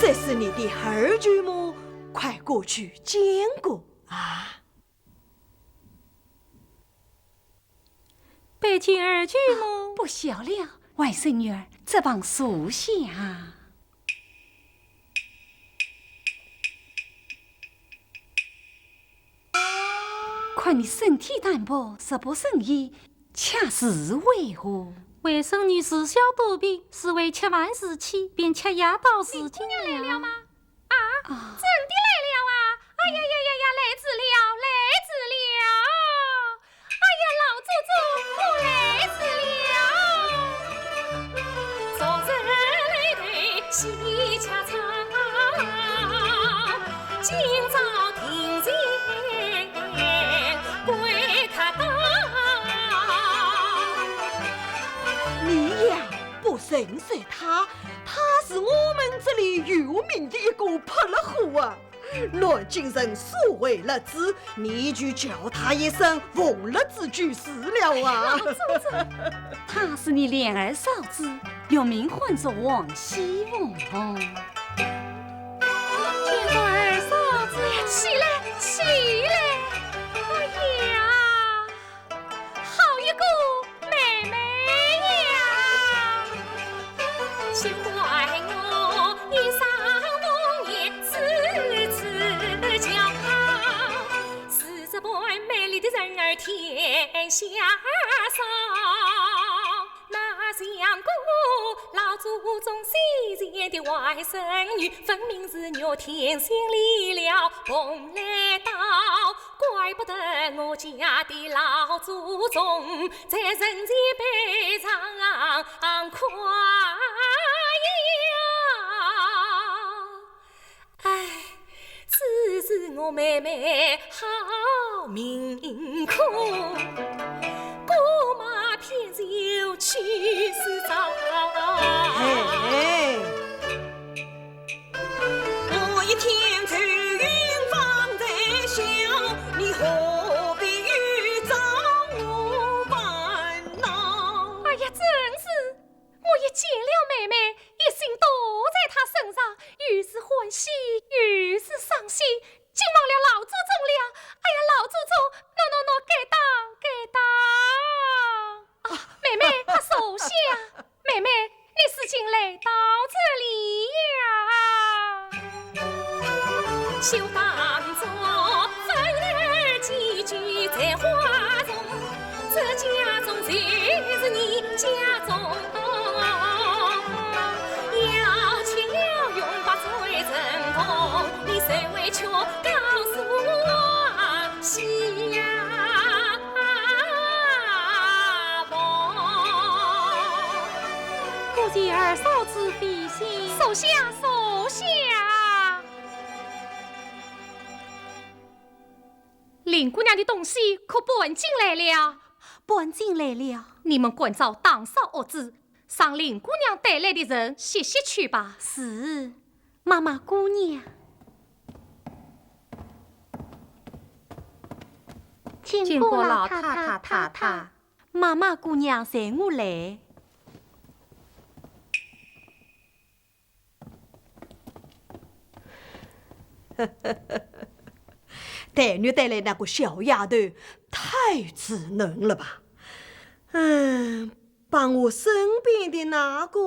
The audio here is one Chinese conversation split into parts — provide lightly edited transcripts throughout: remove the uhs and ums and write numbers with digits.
这是你的二舅母，快过去见过啊！拜见二舅母。不小了，外甥女儿，这帮属下。看你身体单薄，食不胜衣，恰是为何？外甥女自小多病，是为吃饭时起，便吃药到时今了。来了吗？真的来了啊！哎呀呀呀呀，来迟了，来迟了！哎呀，老祖宗，我来迟了！昨日来对喜恰草，今朝听见归客到。你呀，不认识他，他是我们这里有名的一个泼了虎啊！若今人所为了之，你就叫他一声奉了之就是了啊！他是你莲儿嫂子，又名唤作王熙凤。见过二嫂子，起来，起来！哎呀，好一个妹妹呀！请怪我一上王爷次骄傲，是这般美丽的人儿天下少。那想过老祖宗生前的外甥女，分明是肉天心里了碰来到，怪不得我家的老祖宗在人前悲唱夸耀。哎，只是我妹妹好命苦，姑妈偏就去世早。嘿，我一天愁云放在笑，你何必与找我烦恼？哎呀，真是！我一见了妹妹，一心都在她身上，愈是欢喜，愈是伤心。竟忘了老祖宗了！哎呀，老祖宗，喏，给当！啊，妹妹，她手下，妹妹，你是竟来到这里呀？就当作粉儿寄居在花中，这家中就是你家中。要钱要用把最正统，你谁为却告诉我西呀顾及二嫂子费心，手下。林姑娘的东西可搬进来了，搬进来了。你们滚照当嫂屋子，上林姑娘带来的人歇歇去吧。是，妈妈姑娘。见过老太太。妈妈姑娘随我来。黛玉带来那个小丫头太稚嫩了吧？帮我身边的那个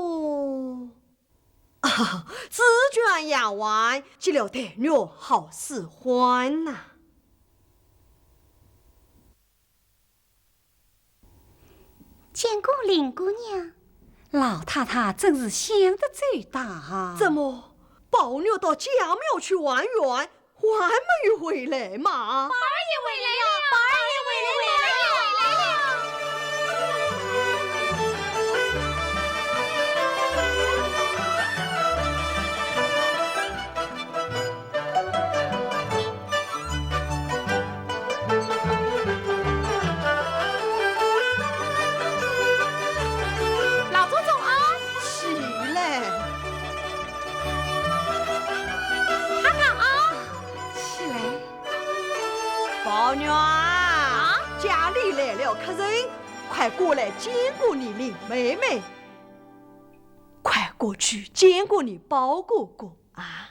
紫鹃丫鬟，结了黛玉好使唤呐。见过林姑娘，老太太真是想得最大啊！怎么，宝玉到家庙去玩园，还没有回来嘛？宝儿也回来了，宝儿也回来了。老祖宗啊，起来！看看啊，起来。宝玉啊，家里来了客人，快过来见过你林妹妹，快过去见过你包哥哥啊！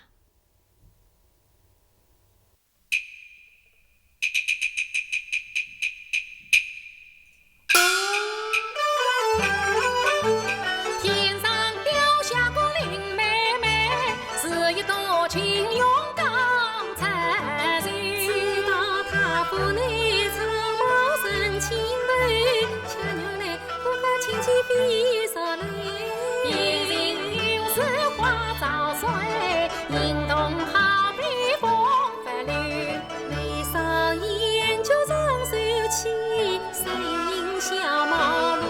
天上掉下个林妹妹，是一朵青勇刚才人。知道她府内草茂生青梅，巧娘来不可轻轻飞上来。一人有时花早衰，引动好比风拂柳。眉梢眼就长手起，声音小毛路。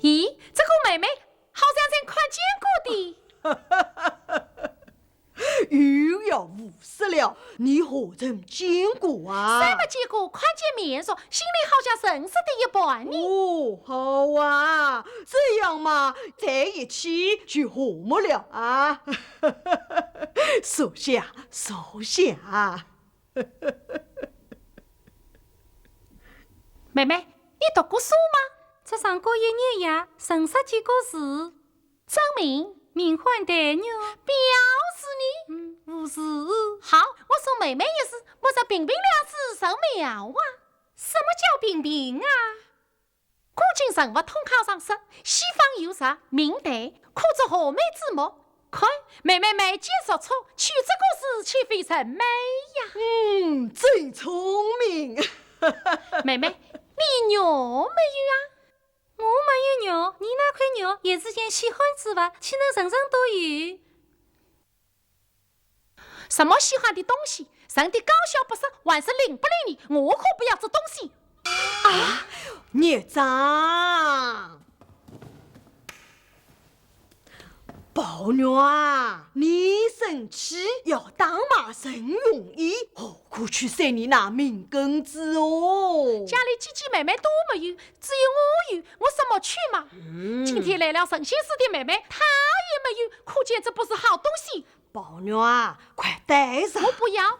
咦，这个妹妹好像在看见过的。又要50了，你何曾见过啊？谁没见过？看见面说，心里好像认识的一般呢。哦，好啊，这样嘛，在一起就和睦了啊！属下。妹妹，你读过书吗？只上过1年呀，认识几个字。证明名唤黛玉，表示你无事。好，我说妹妹也是，我说平平两字神妙啊。什么叫平平啊？古今人物统考上说，西方有啥明代可作豪美之目。看妹妹每件说出，取这个字岂非成美呀？真聪明。妹妹，你牛没有啊？我没有牛，你那块牛也是件稀罕之物，岂能人人都有？什么稀罕的东西？人的高小不是，还是领不领你，我可不要这东西。孽障！宝玉啊，你生气要当马真容易，何苦去塞你那命根子哦？家里姐姐妹妹都没有，只有我有，我什么去嘛？今天来了神仙寺的妹妹，她也没有，可见这不是好东西。宝玉啊，快带上！我不要，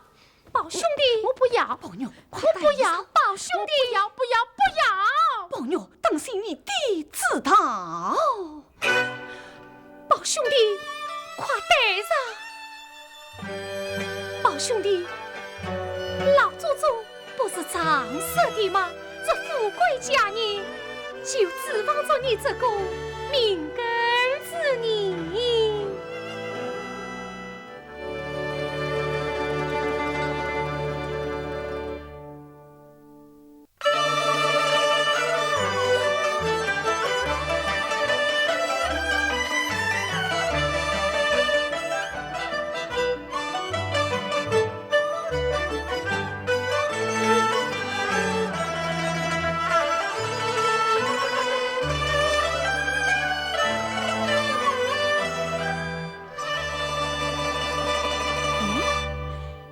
宝兄弟，我不要，宝玉，我不要，宝兄弟，不要，不要，不要！宝玉，当心你弟知道。宝兄弟，快带上！宝兄弟，老祖宗不是长寿的吗？这富贵佳人，就指望着你这个命根子你。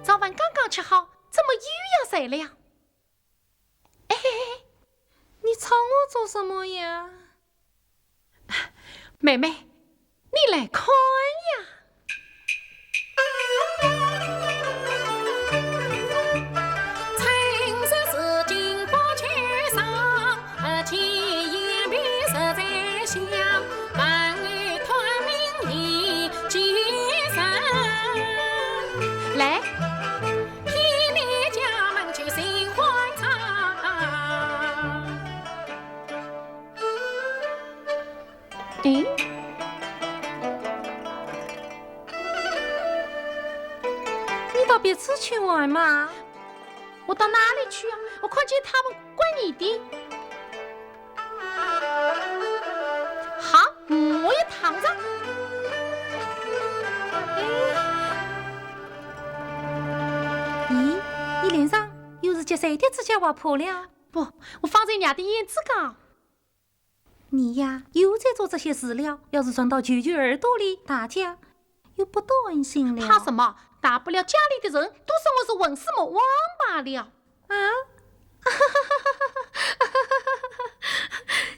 早饭刚刚吃好，怎么又要睡了？哎，你吵我做什么呀？妹妹，你来看呀！青色是金宝圈上，千叶边实在香，万语团名义结神。来，天来家门就心欢畅。嗯，你到别处去玩嘛？我到哪里去啊？我看见他们怪你的。好，我也躺着。咦，你脸上又是接谁的指甲划破了？不，我放在伢的眼子高。你呀，又在做这些事了。要是传到舅舅耳朵里，大家又不担心了。怕什么？大不了家里的人都说我是文思魔王罢了。啊！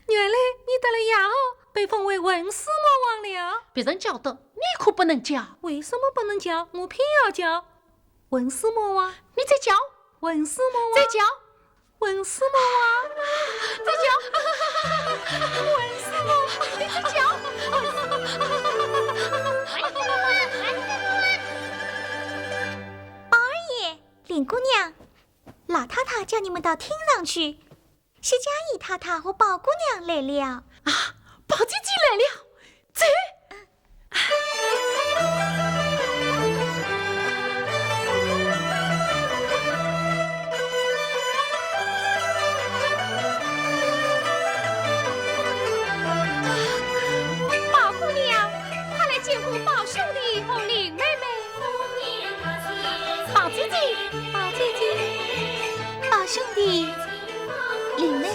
原来你得了牙后被封为文思魔王了。别人叫的，你可不能叫。为什么不能叫？我偏要叫文思魔王。你再叫，文思魔王。再叫，文思魔王。再叫，文思魔王。你再叫。林姑娘，老太太叫你们到厅上去，薛家姨太太和宝姑娘来了。啊，宝姐姐来了，走。宝姑娘，快来见过宝兄弟和林妹妹。宝姐姐，宝姐姐，宝兄弟，林妹妹。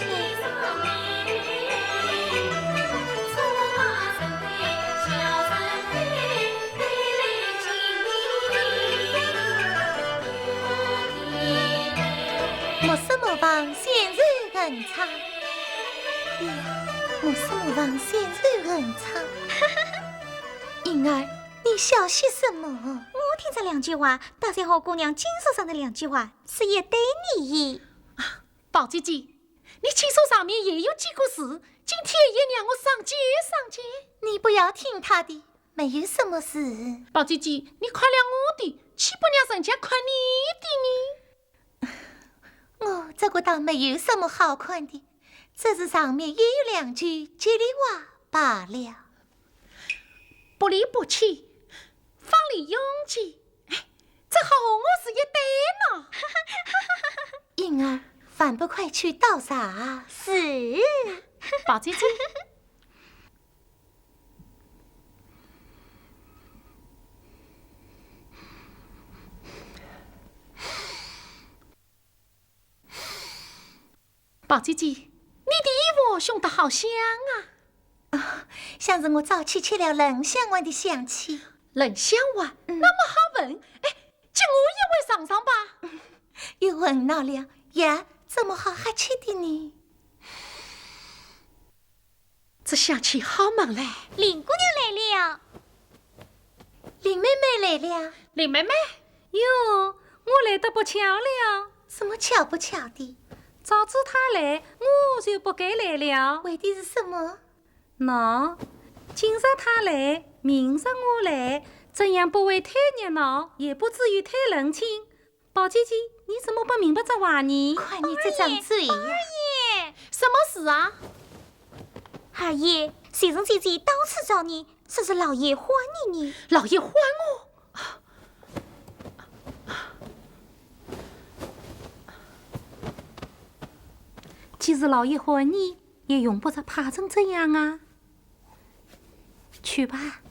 莫说莫忘先人恩差，莫说莫忘先人恩差。英儿，你笑些什么？我听这两句话，大才和姑娘经书上的两句话是一对你。宝姐姐，你亲手上面也有几个事，今天也让我上街上街。你不要听他的，没有什么事。宝姐姐，你夸亮我的，岂不让人家夸你的呢？我这个倒没有什么好看的，只是上面也有两句吉利话罢了。不离不弃，方里拥挤，哎，这和我是一对呢。英儿，烦不快去倒茶？是。宝姐姐，宝姐姐，你的衣服熏得好香啊！像是我早起吃了冷香丸的香气。冷香丸，那么好闻，哎，叫我也会尝尝吧。又闻到了呀，怎么好哈气的呢？这香气好猛嘞！林姑娘来了，林妹妹来了，林妹妹，哟，我来得不巧了。什么巧不巧的？早知她来，我就不该来了。为的是什么？喏，今日她来，明日我来，这样不会太热闹，也不至于太冷清。宝姐姐，你怎么不明白这话呢？看你这张嘴呀！什么事啊？二爷，先生姐姐到处找你，说是老爷欢迎你。老爷欢我。既是老爷欢你，也用不着怕成这样啊。去吧。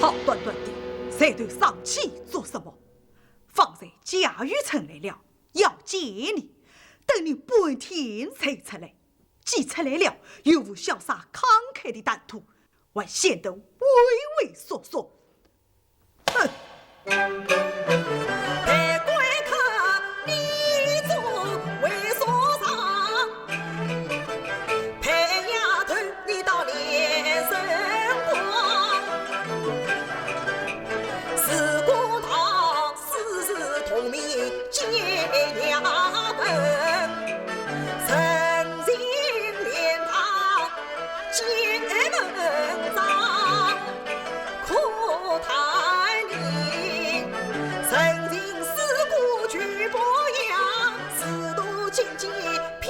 好端端的，这头上气做什么？方才贾雨辰来了，要见你，等你半天才出来。既出来了，又无潇洒慷慨的谈吐，还显得畏畏缩缩。哼！别怪客你做为所长，陪丫头你到连神光，四姑堂世世同名结衙门，曾经莲堂结门长，可叹你曾经四顾举伯阳，四度荆棘偏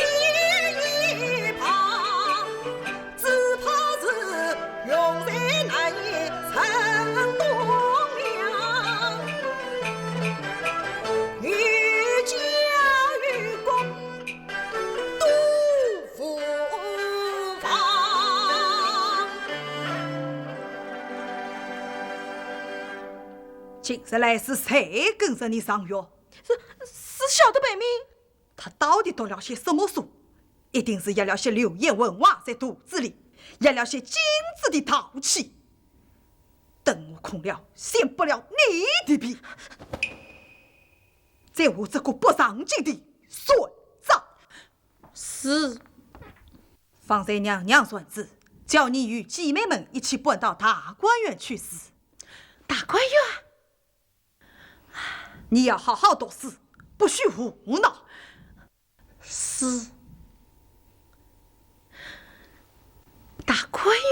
一旁，只怕是永在难以成栋梁。欲加于公，杜甫房。今日来是谁跟着你上药？是小的本命。他到底读了些什么书？一定是压了些流言文化在肚子里，压了些金子的淘气。等我空了，掀不了你的皮。在我这个不上进的孙子，是。方才娘娘传旨，叫你与姐妹们一起搬到大观园去死。大观园。你要好好读书，不许胡闹。是。大观园。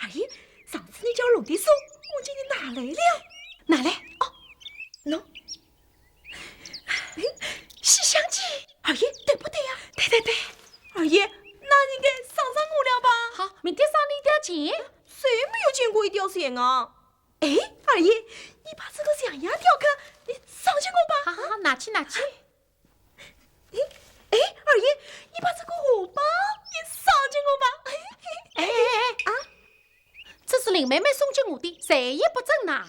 阿姨，上次你叫我弄的书，我今天拿来了。拿来。哦，喏，西厢记。阿姨，对不对呀？对。阿姨，那应该赏赏我了吧？好，明天赏你一条钱。谁没有见过一条线啊？哎，阿姨，你把这个象牙雕刻，你赏给我吧。好，拿去。哎，二爷，你把这个荷包也赏给我吧。啊！这是林妹妹送给我的，谁也不准拿。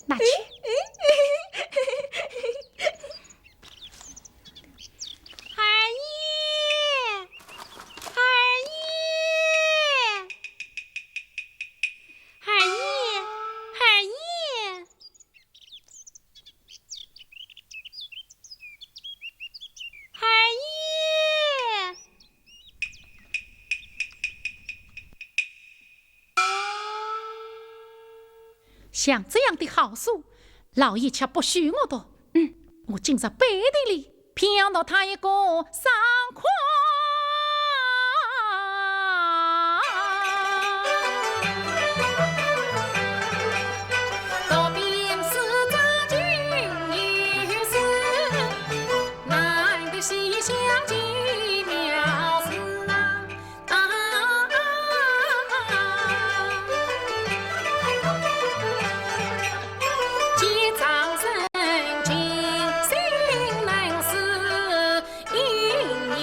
拿去。像这样的好书，老爷却不许我读。我今日背地里骗到他一个3块。到兵士扎军有事，难得西厢记妙事啊！结长生情，心能思应应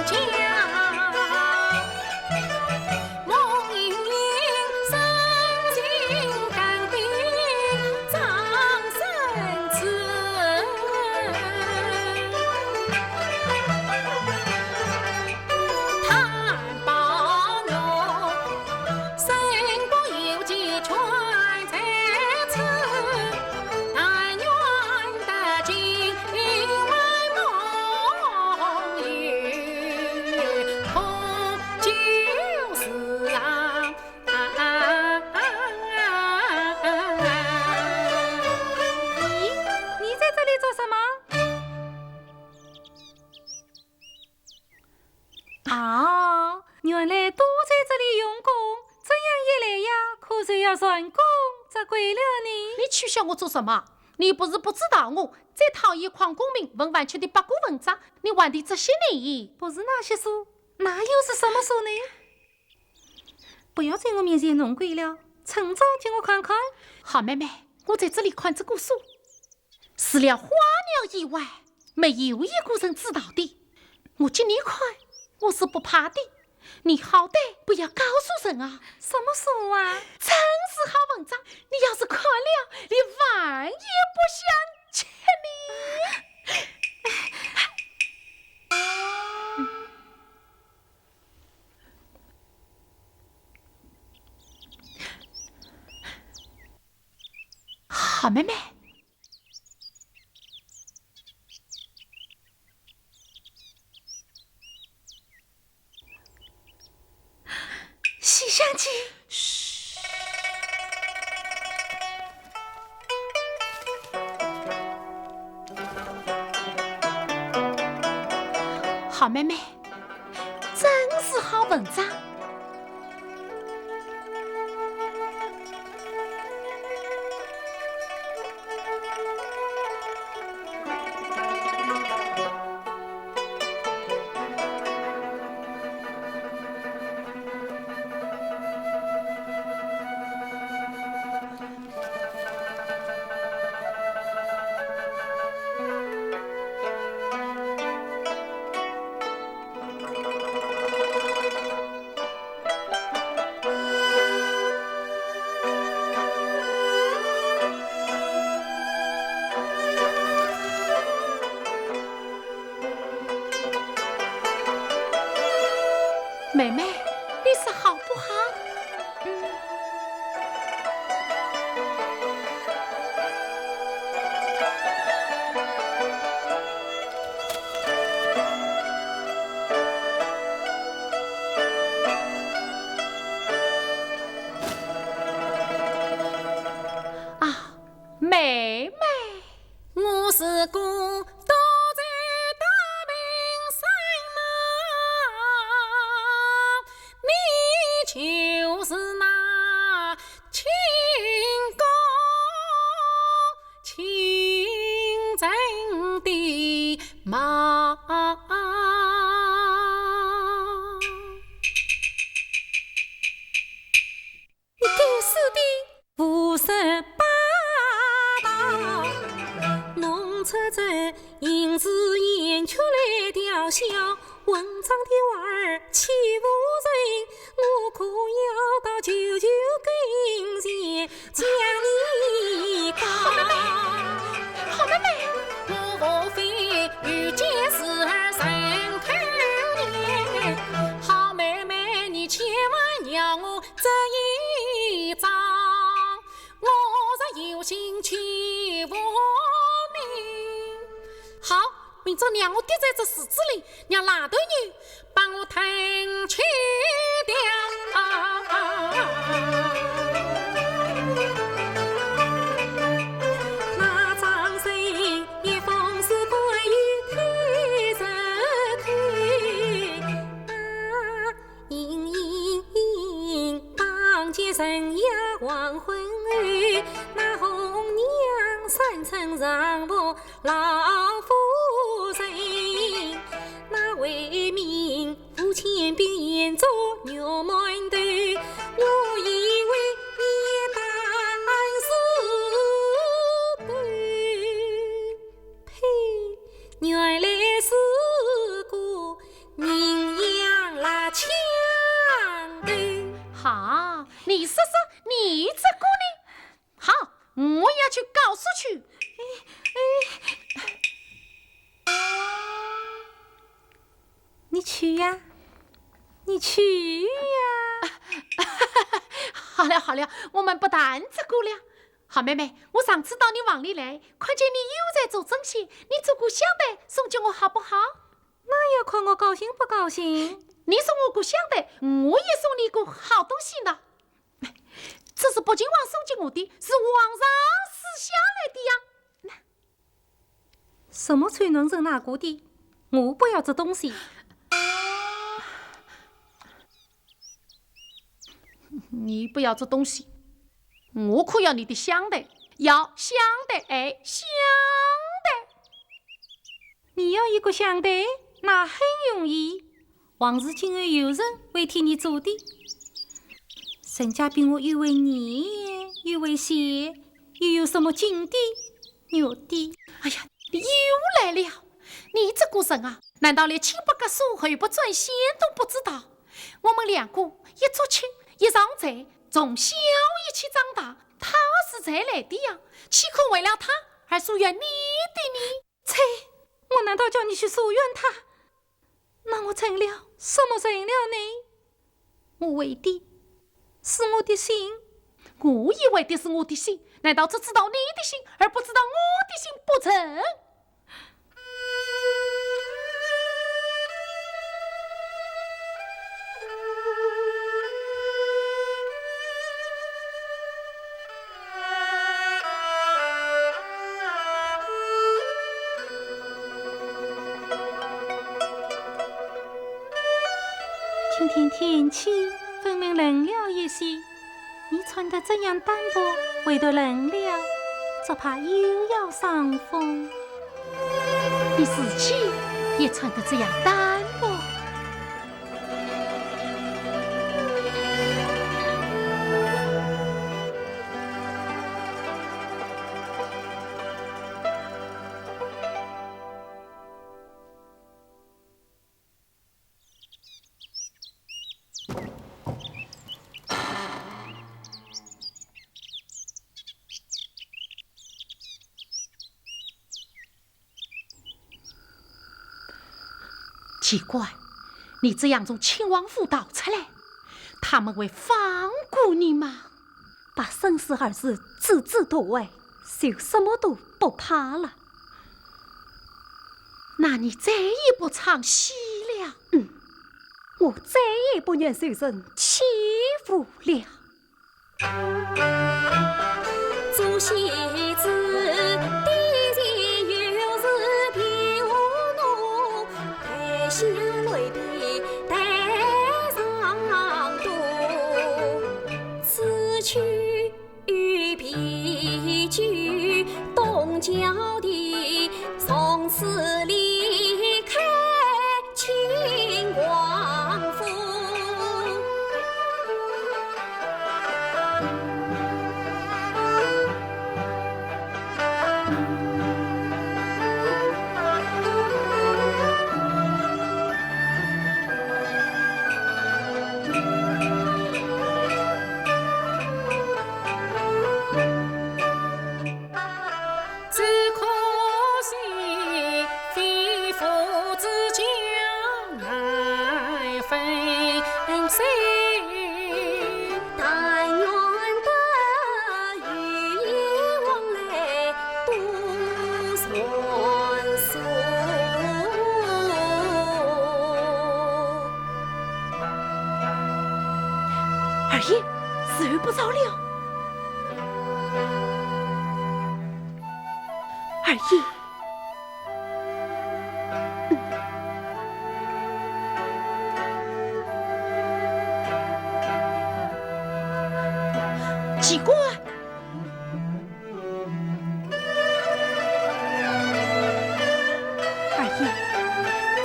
家。梦萦萦，身心肝病长生子。叹报我，身不由己全在此。但愿得今晚梦里同就是啊！你在这里做什么？啊，原来都在这里用功，这样一来呀，可就要成功则归了你。你取笑我做什么？你不是不知道我最讨厌旷功名文玩圈的八股文章，你玩的这些年不是那些书，那又是什么书呢？不要在我面前弄鬼了，趁早给我看看。好妹妹，我在这里看这个书，除了花娘以外，没有一个人知道的。我今你看，我是不怕的。你好歹不要告诉人啊！什么书啊？真是好文章，你要是看了，你万也不想吃你。好妹妹。西厢记，嘘。好妹妹，真是好文章。妹妹，你是好不好？啊，妹妹，我是个躲在大病上。小小文章的娃儿欺负人，我可要到舅舅跟前将你告。好妹妹，我无非遇见事儿神头念，好妹妹你千万让我这一招，我若有心去负你。好，明朝让我丢在这池子里，让拉头女帮我腾去掉。那张生一封是关于推着推，隐隐当街人呀黄昏雨，那红娘三层上步老夫人，那为民夫千遍眼中牛馒头，我以为也当是对，呸！原来是个人样拉枪的。好，你说说你这姑娘，好，我要去告诉去。你去呀，你去呀！好了好了，我们不谈这个了。好妹妹，我上次到你房里来，看见你又在做针线，你做个香袋送给我好不好？那要看我高兴不高兴。你送我个香袋，我也送你个好东西呢。这是北京王送给我的，是皇上赐下来的呀。什么传人是哪个的？我不要这东西。你不要这东西，我可要你的香袋，要香袋，哎，香袋。你要一个香袋，那很容易。王氏今后有人会替你做的。人家比我又会年，又会写，又有什么金的、玉的。哎呀，你又来了！你这个人啊，难道连亲不隔疏，后不转线都不知道？我们两个一做亲，一上财，从小一起长大，他是才来的呀，岂可为了他而疏远你的呢？切！我难道叫你去疏远他？那我成了什么人了呢？我为的是我的心，我以为的是我的心，难道只知道你的心，而不知道我的心不成？今天天气分明冷了一些，你穿得这样单薄，唯独冷了，只怕又要伤风。你自己也穿得这样单薄。奇怪，你这样从亲王府逃出来，他们会放过你吗？把生死二字字字到位，就什么都不怕了。那你再也不唱戏了？我再也不愿受人欺负了。做戏子的人又是皮无奴，太下雷皮带上肚，此去必居东郊地，从此离开清王府。谁？但愿得与你往来多顺遂。二爷，时候不早了。二爷，奇怪，二爷，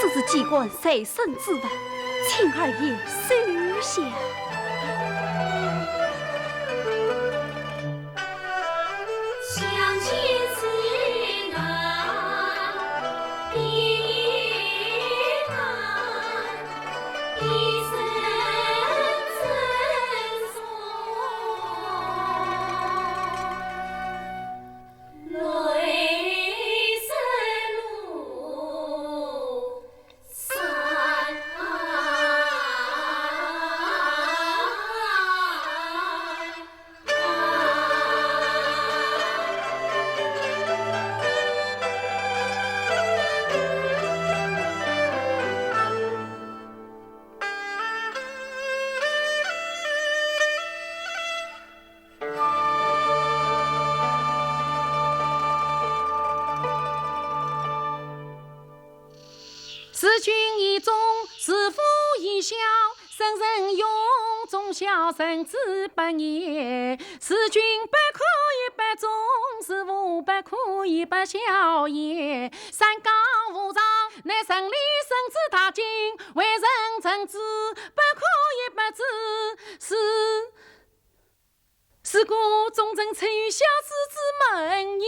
这是机关随身之物，请二爷收下。相见时难，别难，一生深锁。泪湿路三是君一忠，是父一孝，生人永忠孝，圣旨不言。是君不可以不忠，是父不可以不孝也。三纲五常，乃胜利圣旨大经，为人正直，不可以不知。是故忠贞出于小子之门也。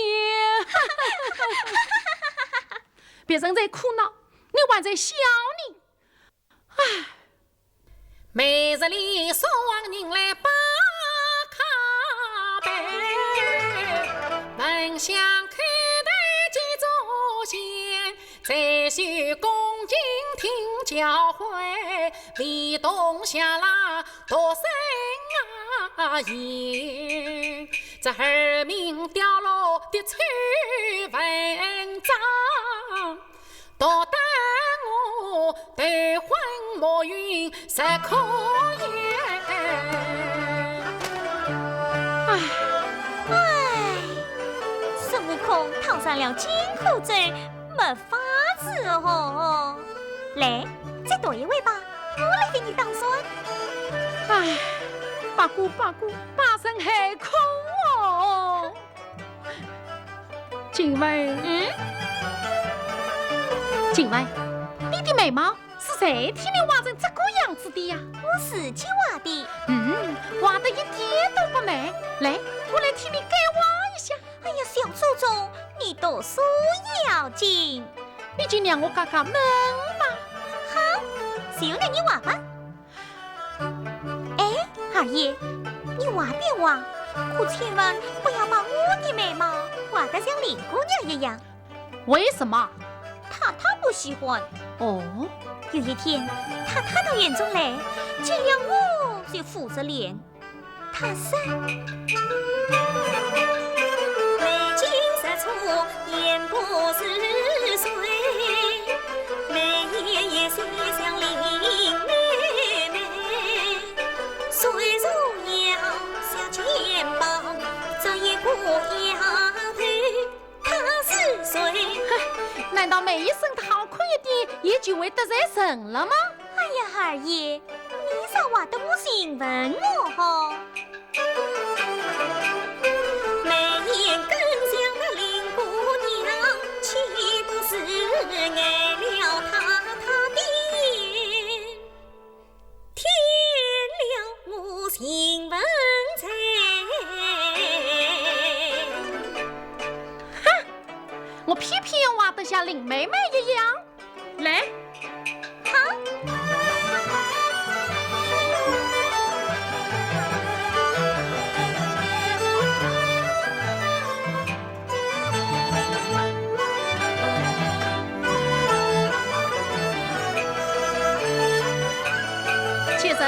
别人在苦恼，你还在笑你。唉，每日里送往人来把卡背，闻香看待几座仙，再须恭敬听教诲，唯懂下拉多生言。这儿名掉落的崔文章，多得我对魂莫云实可言。唉，孙悟空套上了金箍咒，没法子哦。来，再多一位吧，我来给你当孙。唉，八姑，八声海空哦。静雯，静雯，你的眉毛是谁替你画成这个样子的呀？我自己画的。画得一点都不美。来，我来替你改画一下。哎呀，小祖宗，你读书要紧。你就让我嘎嘎闷吧。好，就让你画吧。哎，二爷，你画便画，可千万不要把我的眉毛画得像林姑娘一样。为什么？太不喜欢。哦，有一天，太到园中来，见了我就扶着脸。他说：“眉间实处眼不是水，眉眼也虽像林妹妹，虽如腰下肩膀，这一个丫头她是谁？难道每一身好看一点，也就会得罪人了吗？哎呀，二爷，你咋画得我兴奋我哈？眉眼更像那林姑娘，岂不是爱了她的眼？添了我兴奋才。我偏偏要画得像林妹妹一样。来，好。且人。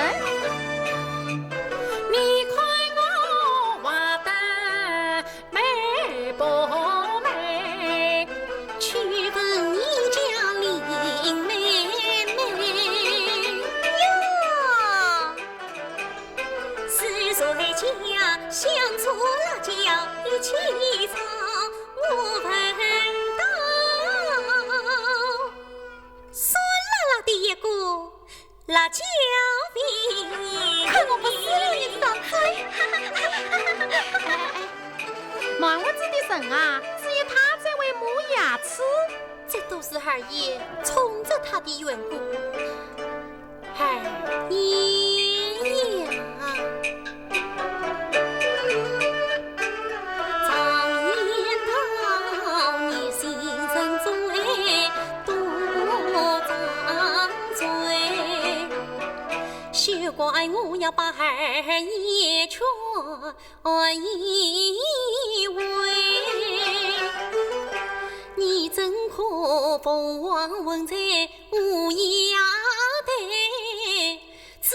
你看我画得美不美？去问你家林妹妹哟，是谁家相处辣椒一起炒？我闻到酸辣辣的一股辣椒味。看我不死了你张嘴！满屋子的人啊，只有他在为磨牙齿。这都是二爷冲着他的缘故。二爷呀，常言道，你心人最多张嘴，休怪我要把二爷劝一回。你怎可凤凰纹在乌鸦背，只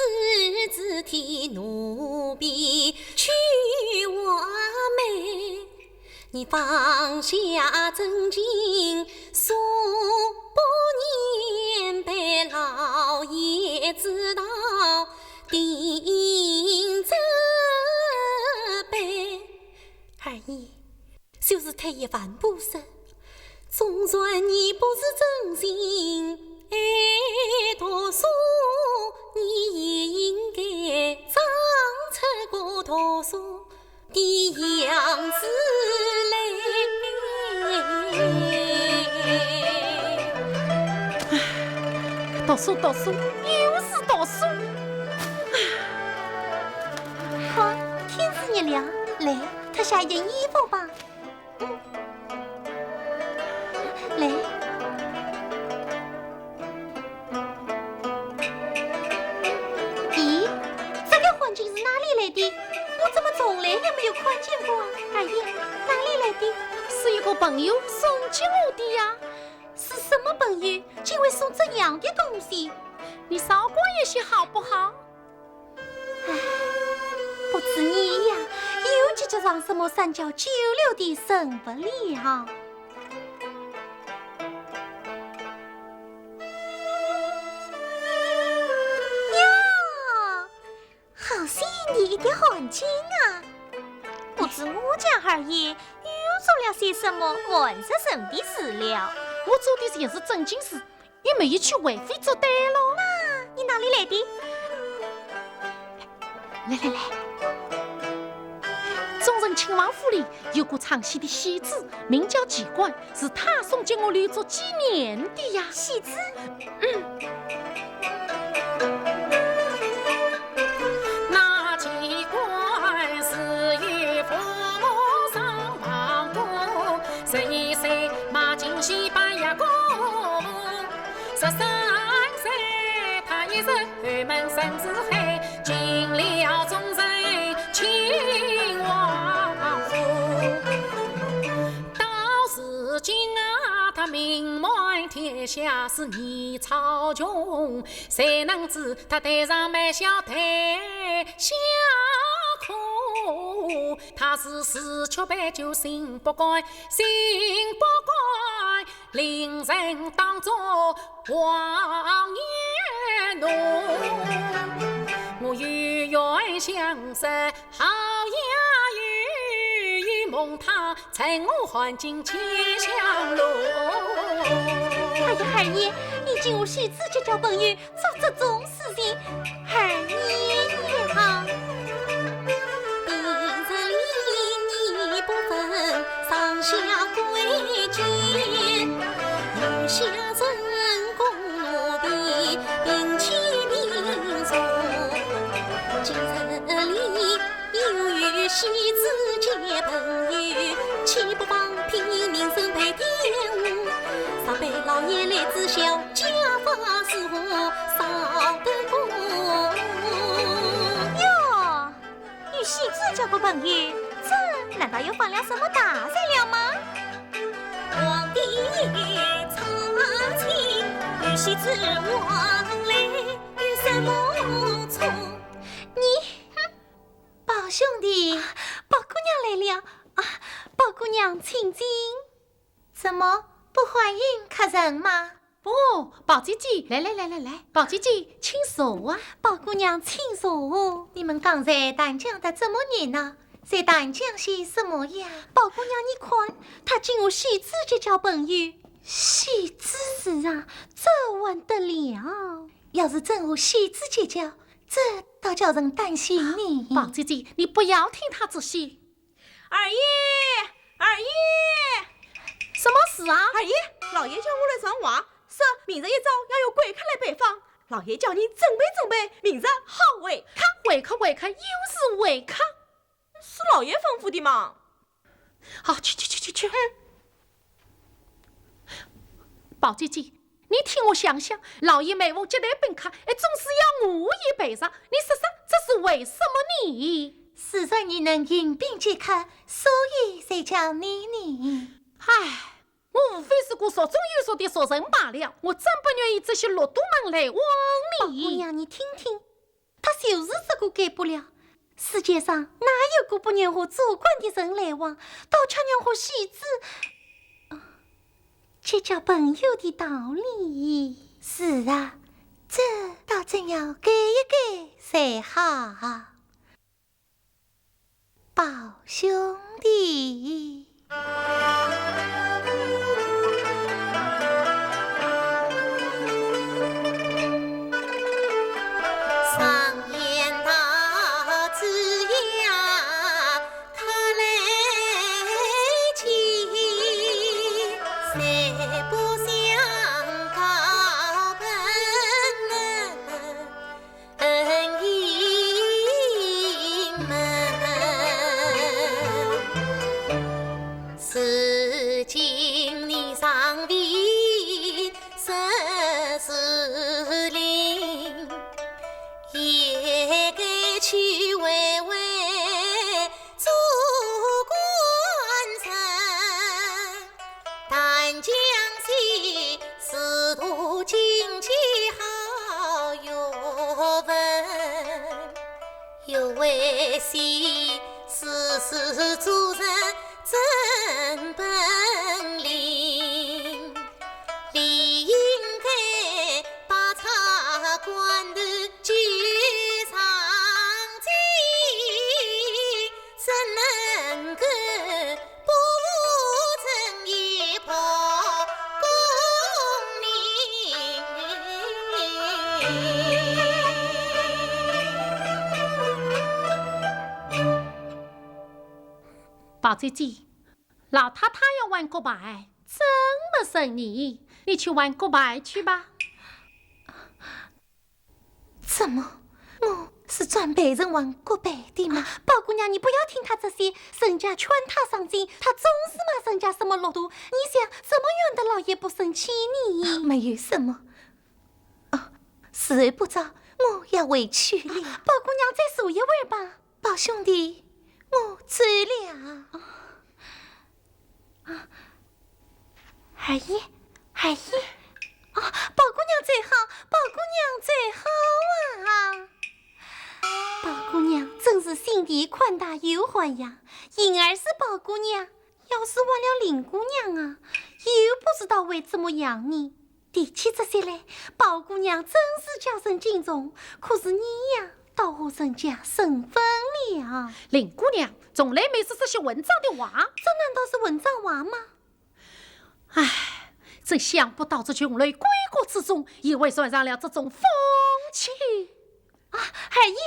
字替奴婢去完美？你放下真经，说不念，被老爷知道定责备。二爷，就是太爷万不生。总算你不是真心爱读书，你也应该长出个读书的样子来。读书读书，又是读书。好，天是热凉，来脱下一件衣服吧。来，咦，这个环境是哪里来的？我怎么从来也没有看见过啊？二爷，哪里来的？是一个朋友送给我的呀。是什么朋友竟会送这样的东西？你少管一些好不好？唉，不知你呀，又记着上什么三教九流的神不了。好新丽的环境啊！不知我家二爷又做了些什么玩世神的事了？我做的也是正经事，也没有去为非作歹喽。那你哪里来的？来，中正亲王府里有个唱戏的戏子，名叫季冠，是他送给我留作纪念的呀。戏子？那季冠是与父母上王府，岁马进西班牙公，13岁他已是二门生子黑，进了中正亲王府。到如今啊，他名满天下，是你朝穷，谁能知他头上埋小台下苦？他是四吃八酒心不改，心不改，令人当作王爷奴。我与愿相识，好呀与梦他，趁我还进千香路。哎呀，二爷，你进我戏子就交朋友做这种事情，二爷好。平日里你不分上下贵贱，有下人共奴婢，并起并坐。今日里又与戏子结朋友，岂不放屁名声配天舞？上辈老爷来知晓，家法是我少得过。哟，与戏子交个朋友，这难道又放了什么大材了吗？皇帝爷查清，与戏子往来有什么错？兄弟，宝姑娘来了啊！宝姑娘，请进。怎么不欢迎客人吗？哦，宝姐姐，来，宝姐姐，请坐啊！宝姑娘，请坐。你们刚才谈讲的这么热闹，在谈讲些什么呀？宝姑娘，你看，他进我戏子这交朋友。戏子是啊，这还得了？要是真和戏子结交，这倒叫人担心呢。宝姐姐，你不要听他这些。二爷，什么事啊？二爷，老爷叫我来传话，说明日一早要有贵客来拜访，老爷叫你准备，明日好会客。会客，又是会客，是老爷吩咐的嘛。好，去。宝姐姐，你听我想想，老爷每逢接待宾客，总是要我也陪上。你说说，这是为什么呢？是说你能迎宾接客，所以才叫你呢。唉，我无非是个说中有说的说人罢了，我真不愿意这些落肚门来往宝姑你。娘，你听听，他就是这个改不了。世界上哪有个不愿和主管的人来往，倒却让和戏子结交朋友的道理？是啊，这倒真要改一改才好。宝兄弟，上言道只呀，他来起，谁不想高朋友们？是今你上位十四令，也该去慰慰主官臣，但将西仕途经济好有份，又为西事做人真本领，理应该把茶馆的举上进，怎能够不争一破公理？宝姐姐，老太太要玩国牌，真没生意，你去玩国牌去吧。怎么？我是专陪人玩过百的吗？宝姑娘，你不要听他这些，人家劝他上进，他总是骂人家什么落肚。你想怎么样的老爷不生气你？没有什么。时日不早，我要回去了。宝姑娘，再说一会儿吧。宝兄弟，我走了。二爷，宝姑娘最好，宝姑娘最好啊！宝姑娘真是心地宽大有怀呀。婴儿是宝姑娘，要是忘了林姑娘啊，又不知道会怎么样呢。提起这些来，宝姑娘真是叫人敬重。可是你呀，倒和人家生分了。林姑娘从来没说这些文章的话，这难道是文章话吗？唉，真想不到这群类归国之中也会算上了这种风气啊！二爷。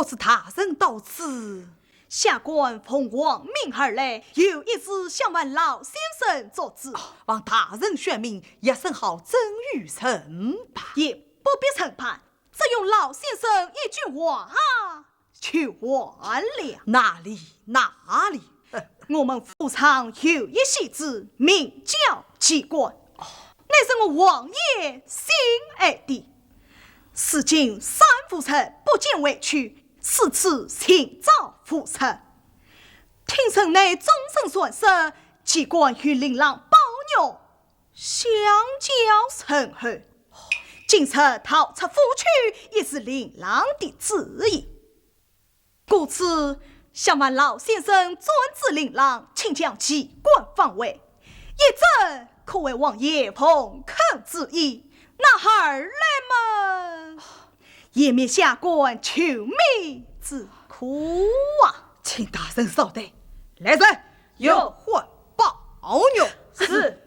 可是大人到此，下官奉王命而来，有一事想问老先生做主。望大人选明，一审好真与审判，也不必审判，只用老先生一句话就完了。哪里？我们府上有一戏子，名叫机关，乃是我王爷心爱的。如今三府城不见委屈，是此寻找府城。听城内终身损失，机关与琳琅宝玉相交甚厚。今次逃出府去，也是琳琅的旨意。故此想问老先生专制琳琅，请将机关放回，一阵可为王爷奉恳旨意。那孩儿们也免下官求命之苦啊！请大人稍等，来人，有唤宝玉。是。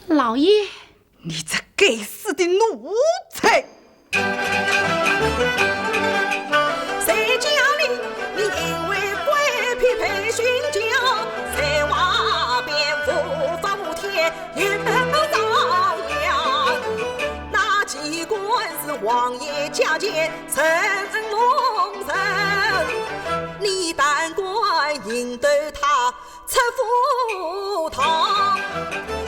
老爷，你这该死的奴才！谁叫你因为鬼匹配寻教，才挖蝙蝠放无天云上扬。那机关是王爷家见陈龙人，你但管引得他出府堂。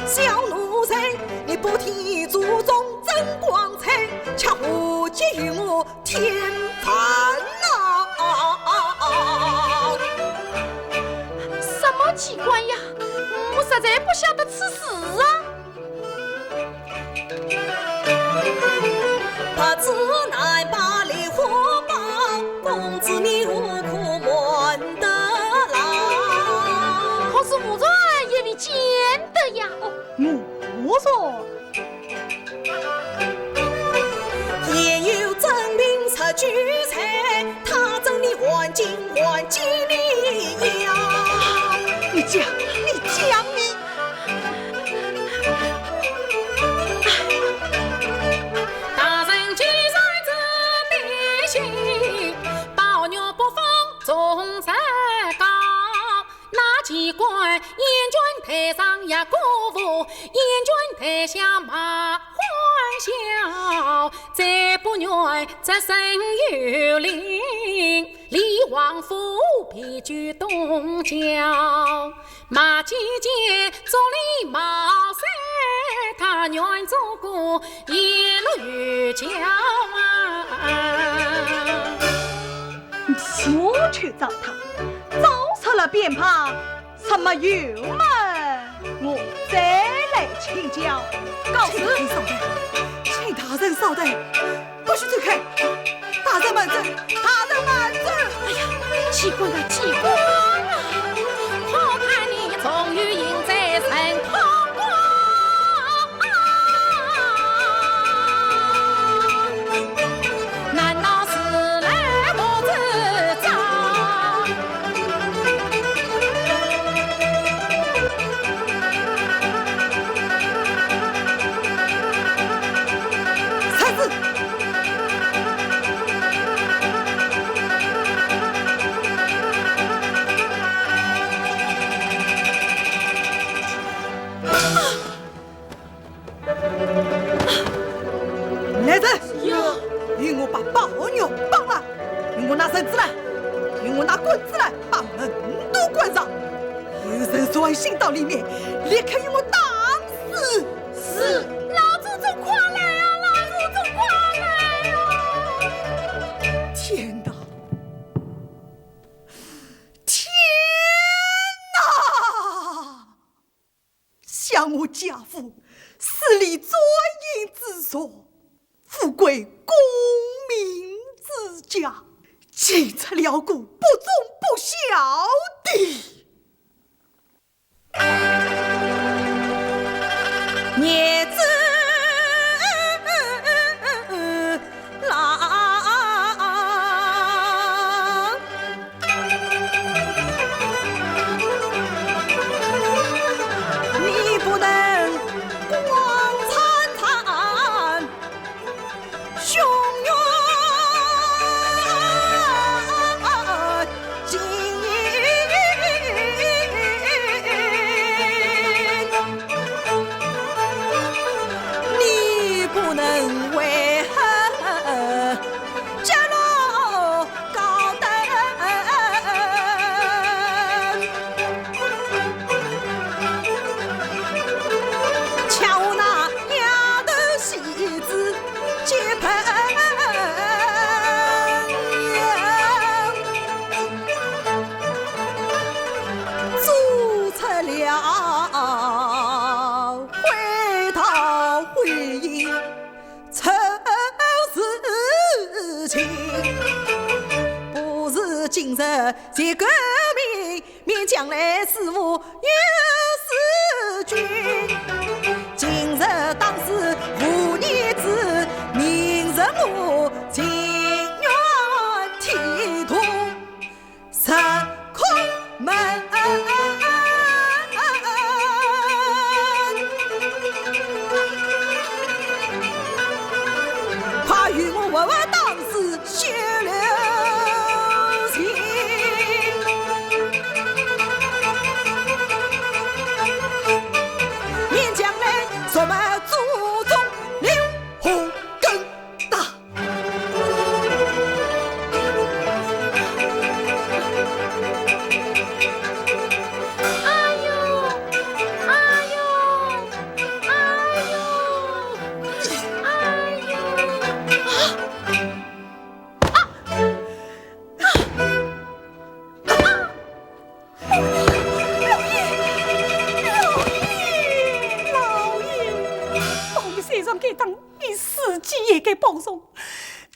小奴才，你不提祖宗真光彩，却胡结于我天烦恼。什么机关呀？我实在不晓得此事啊。不知难把梨花报，公子你无苦瞒得牢。可是我在夜里见的呀。我说也有真名出举才，他真你还金你呀！你讲你。大人既然这内心，宝玉不放重在高。那机关燕君台上也鼓舞，燕君台下马欢笑。再不愿这身有灵，李王府必居东郊。马季节竹篱茅山，他愿做过一路雨桥啊。我去找他，找出了鞭炮，什么油门，我再来请教。告辞。请大人稍等，不许走开！大人慢走！哎呀，机关啊，机关啊！好看你终于赢在神堂光，难道是来我这招？才子，来人！与我把宝玉绑了，与我拿绳子来，与我拿棍子来，把门都关上。有人钻进到里面，立刻与我打死！是，老祖宗快来啊！老祖宗快来啊！天哪！天哪！想我家父死里专营之所，富贵功名之家，竟出了股不忠不孝的。孽子郎，回头回忆丑事情，不是今日在革命，免将来是我有事君。今日当是妇女子，明日我情愿天土石空门。快与我问问当时血流情，免将来什么祖宗留后根大。哎呦，哎呦，哎呦，哎呦！你自己也该保重。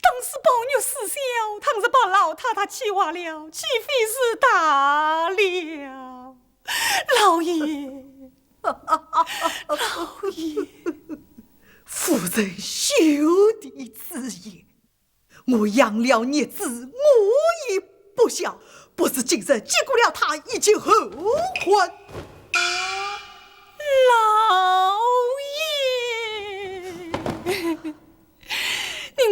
当时宝玉死小，倘是把老太太气坏了，岂非是大了？老爷，老爷，夫人兄弟之言，我养了孽子，我也不孝，不是今日结果了他已经后悔。老爷，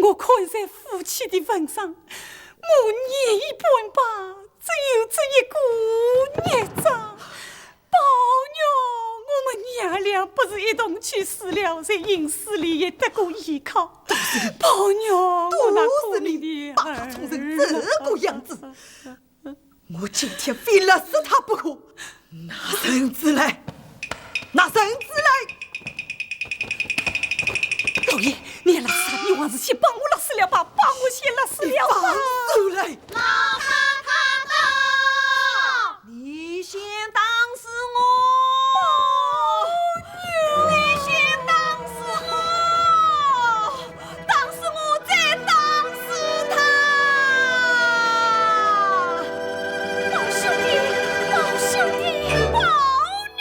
我看在夫妻的份上，我念一半吧，只有这一股孽障。宝玉，我们娘俩不是一同去世了，在阴司里也得过依靠。宝玉，我那可怜的把他宠成这个样子，我今天非勒死他不可。拿绳子来，拿绳子来！老爷，你拉啥？你还是先帮我勒死了吧，帮我先勒死了吧。放手来！老太太到，你先当死我，你先当死我，当死我再当死他。宝兄弟，宝兄弟，宝女。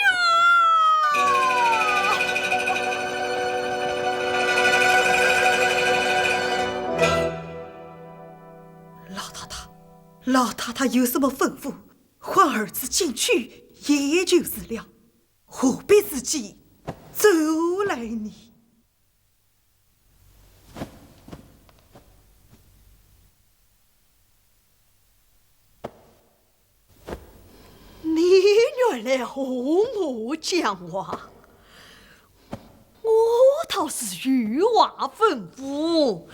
老太太有什么吩咐，唤儿子进去也就是了，何必自己走来呢？你原来和我讲话，我倒是有话吩咐。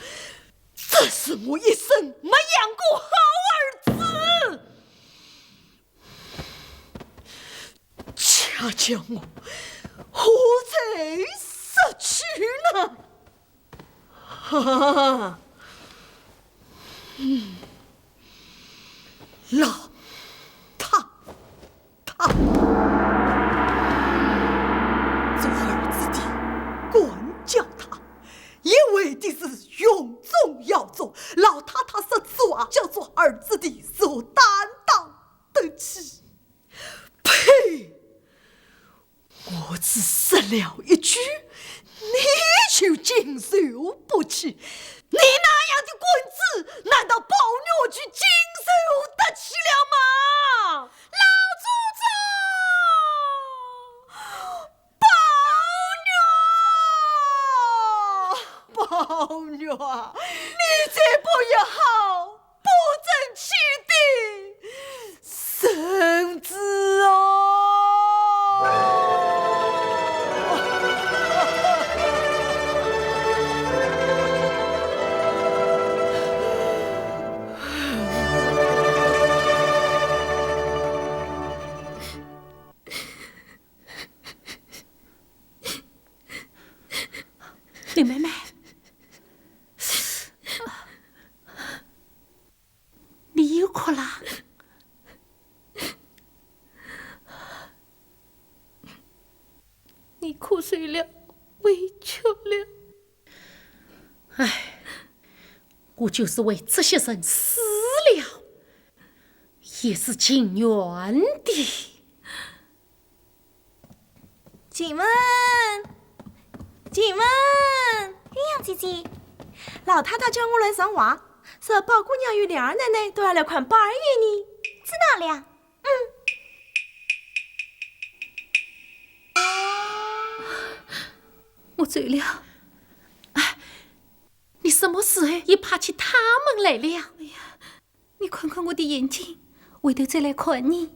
这是我一生没养过好儿子，恰叫我何才失去呢？哈，老太太，做儿子的管教他，也为的是永重要做。老太太说做啊，叫做儿子的所担当得起。呸！我只说了一句，你就经受不起。你那样的棍子，难道宝玉去经受得起了吗？老祖宗，宝玉，你这不也好，不争气的孙子哦！林妹妹，碎了，委屈了。唉，我就是为这些人死了，也是情愿的。请问，鸳鸯姐姐，老太太叫我来上话，说宝姑娘与两儿奶奶都要来款8月呢，知道了。我醉了。哎，你什么时候也怕起他们来了？哎呀，你看看我的眼睛，回头再来看你。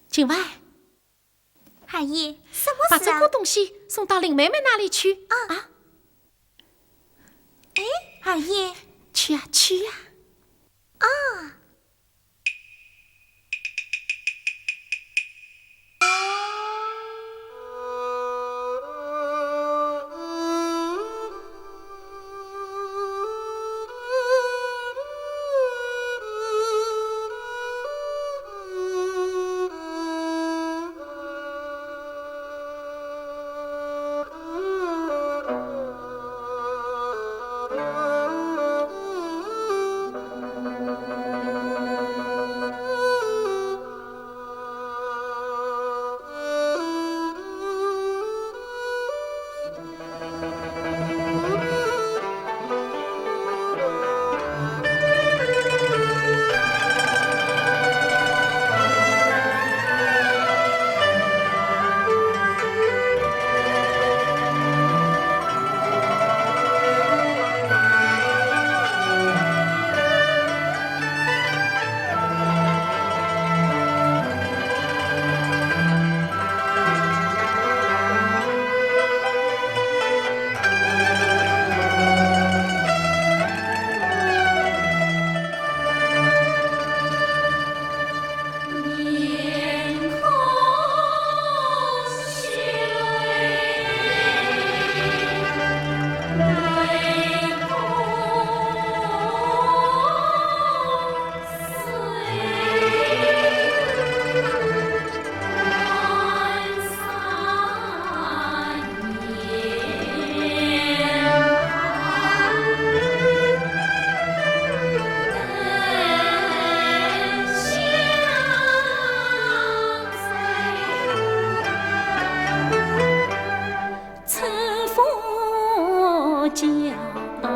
今晚，二爷，什么把事啊？这个东西送到林妹妹那里去。哎，二爷，去呀，去呀。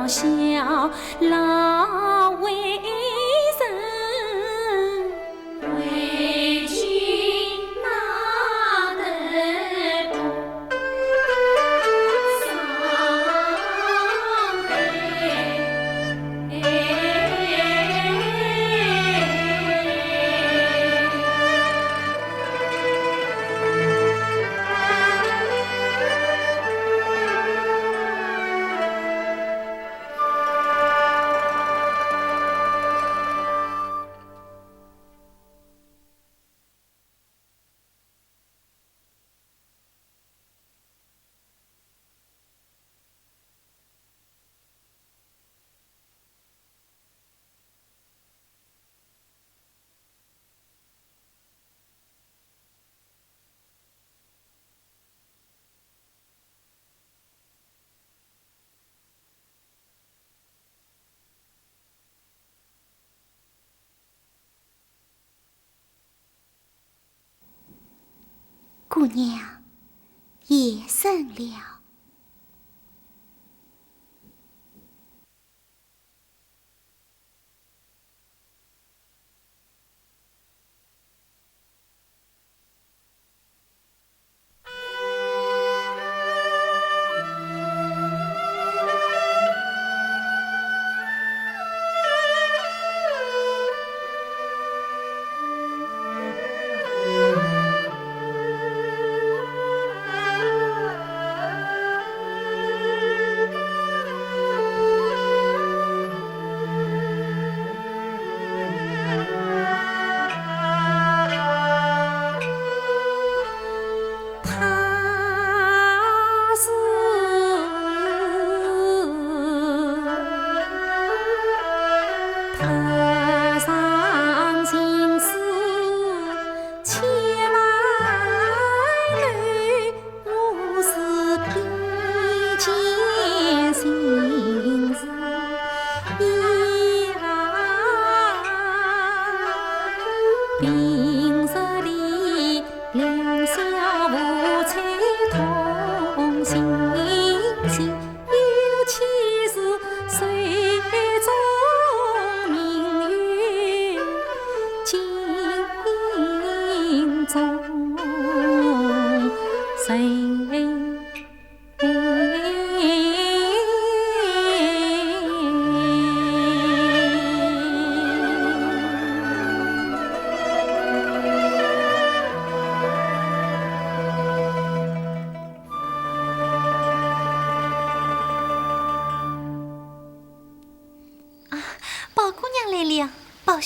小老为人为君哪能不伤姑娘，夜深了。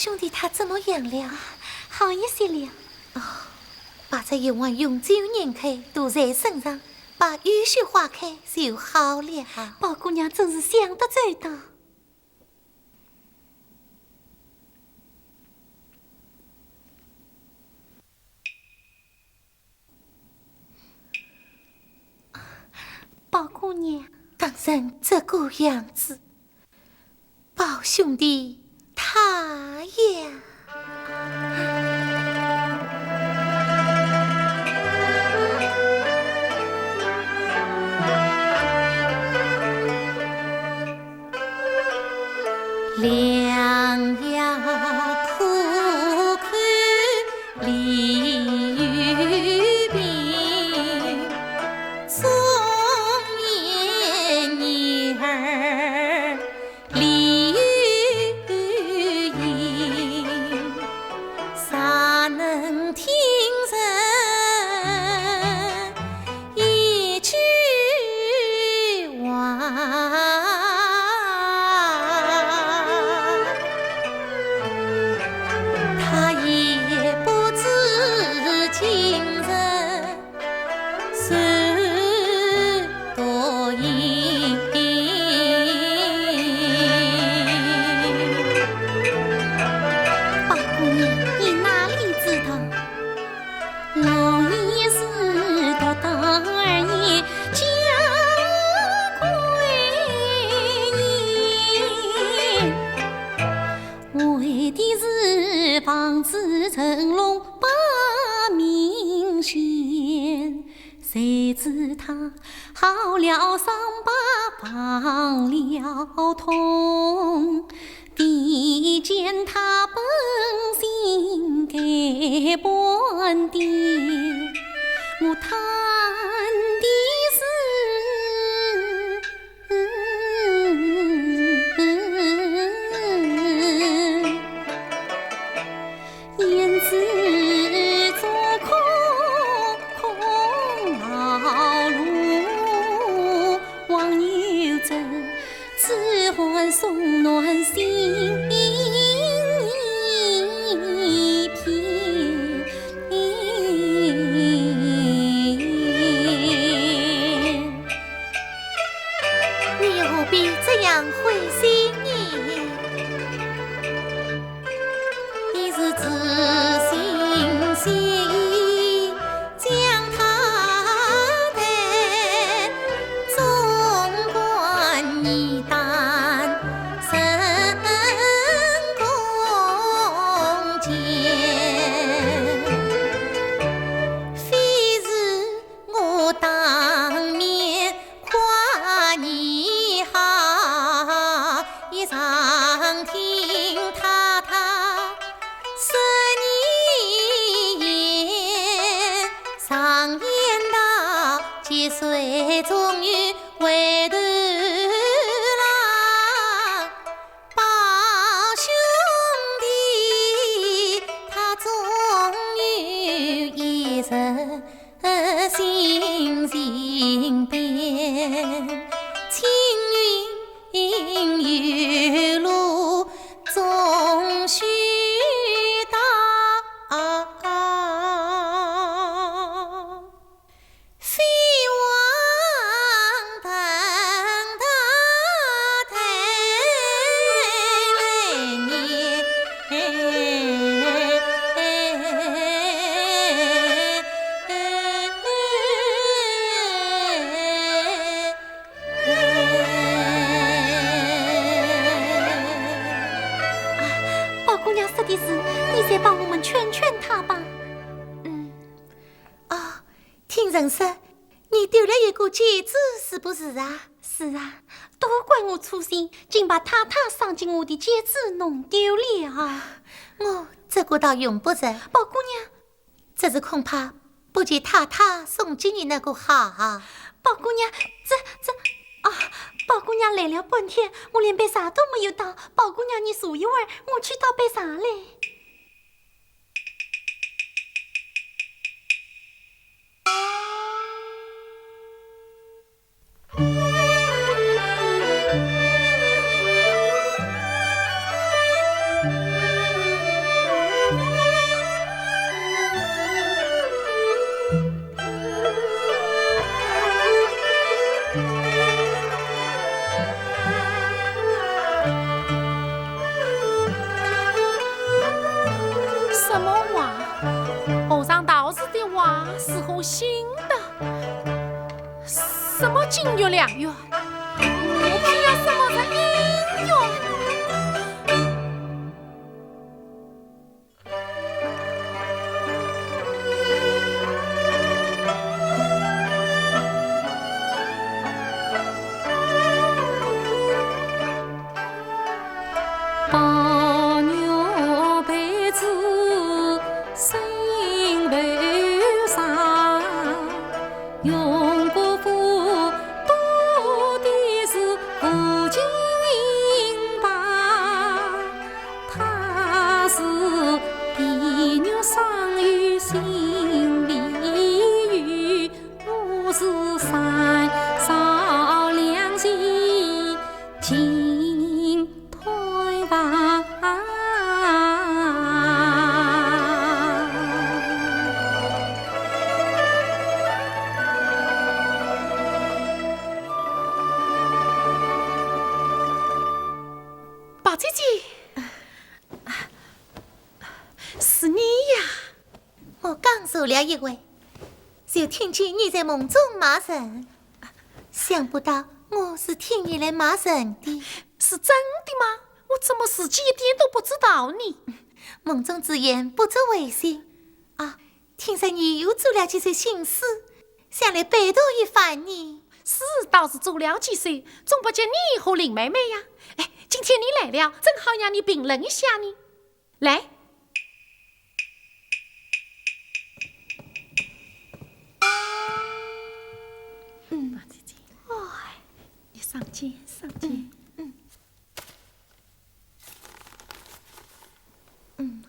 兄弟他怎么样了？好一些了。哦，把这一碗永久拧开，涂在身上，把淤血化开就好了。宝姑娘真是想得周到。宝姑娘，当成这个样子，宝兄弟他呀。良药苦口利于病，忠言逆耳利于淫，啥能听人一句话？成龙把命悬，谁知他好了伤疤忘了痛，必见他本性改半点。我叹的自作空劳碌，望牛走，只换送暖心一片。你何必这样灰心呢？你是自心意将他的纵观一担深共见，非是我当面夸你好，一常听他说上言道，几岁终于回头郎，宝兄弟他终于一日心情变，青云有路终须你再帮我们劝劝他吧。听人说你丢了一个戒指，是不是啊？是啊，都怪我粗心，竟把太太放进我的戒指弄丢了。我这个倒用不着，宝姑娘，这次恐怕不及太太送给你那个好。宝姑娘，宝姑娘来了半天，我连杯茶都没有倒。宝姑娘，你坐一会儿，我去倒杯茶来。有心的。什么金玉良缘，我偏要什么个姻缘？姐姐，是你呀！我刚走了一回，就听见你在梦中骂人，想不到我是听你来骂人的。是真的吗？我怎么自己一点都不知道呢？梦中之言不足为信啊！听说你又做了几岁新事，想来拜托一番你。是倒是做了几岁，总不见你和林妹妹呀。哎，今天你来了，正好让你评论一下你。来，马姐姐，你上街，上街。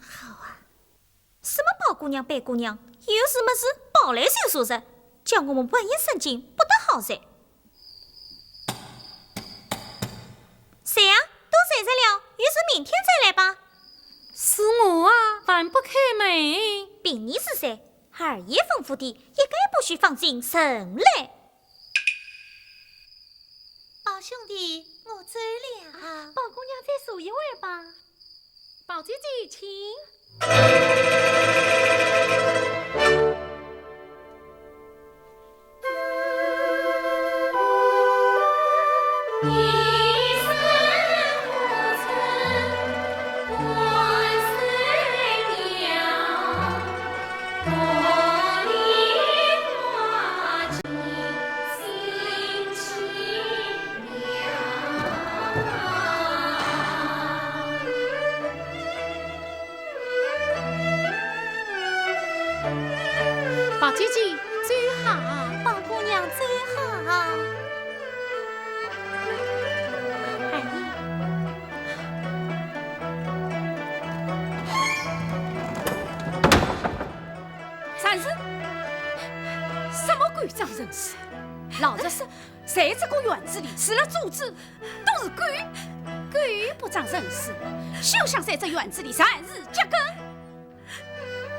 好啊。什么宝姑娘、白姑娘，有什么事跑来就说噻，叫我们万一生劲不得好噻。谁呀？都睡着了，有事明天再来吧。是我啊，还不开门。凭你是谁？二爷吩咐的，一概不许放进城来。宝兄弟，我走了。宝姑娘再说一会儿吧。宝姐姐，请。宝姐姐最好，宝姑娘最好。二爷，三是什么鬼仗人势？老子是在这个院子里吃了主子，都是鬼不仗人势，休想在这院子里3日脚跟。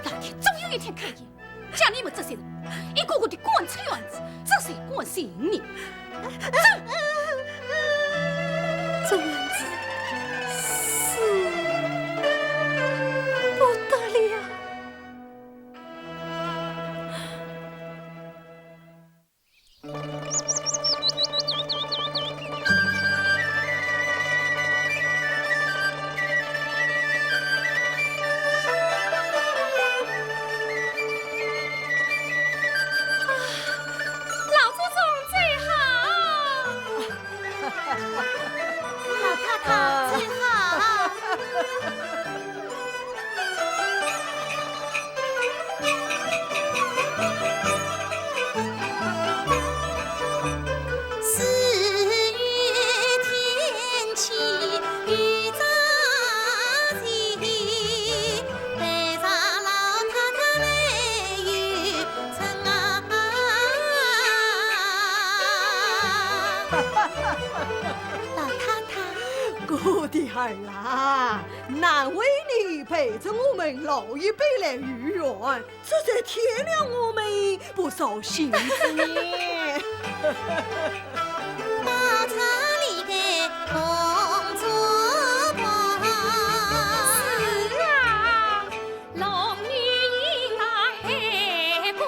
老天总有一天开眼，将你们这些人一个个的滚出院子，这谁管谁呢？这院子是不得了。老太太最好。4月天气雨乍起，带上老太太来游春啊。老太太，我的儿啊，难为你陪着我们老一辈来游园，这才添了我们不少心思呢。到这里的工作吧。是啊，龙女应当还乖，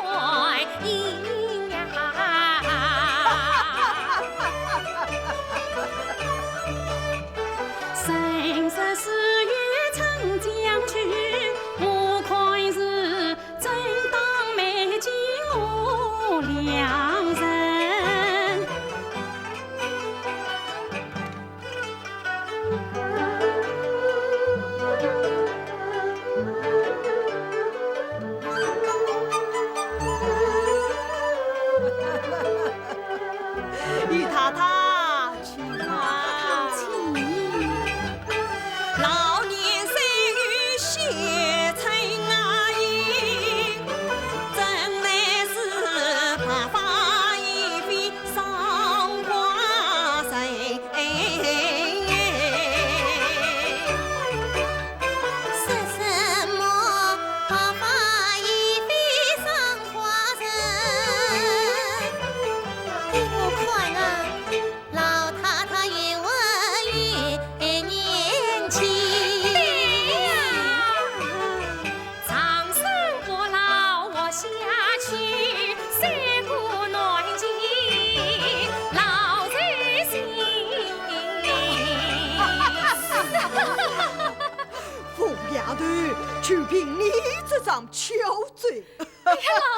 就凭你这张巧嘴。老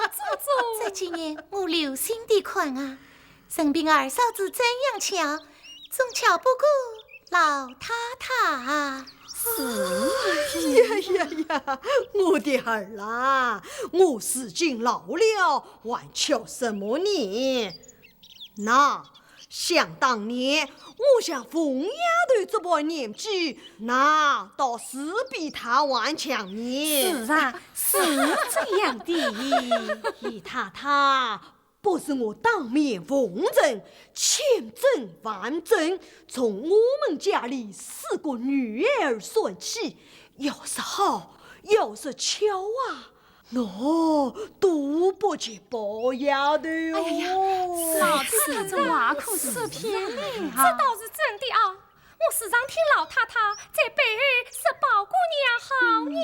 祖宗，这几年我留心的看啊，身边二嫂子怎样巧，总巧不过老太太啊。呀，我的儿啦，我时经老了，还巧什么呢？那想当年，我像凤丫头这把年纪，那倒是比她顽强呢。是啊，是这样的。姨太太，不是我当面奉承，千真万真，从我们家里4个女儿算起，要是好，要是巧啊，那都不及包丫头哦。哎呀，老太太这话可是骗人这啊！倒是真的啊！我时常听老太太在背后说宝姑娘好呢。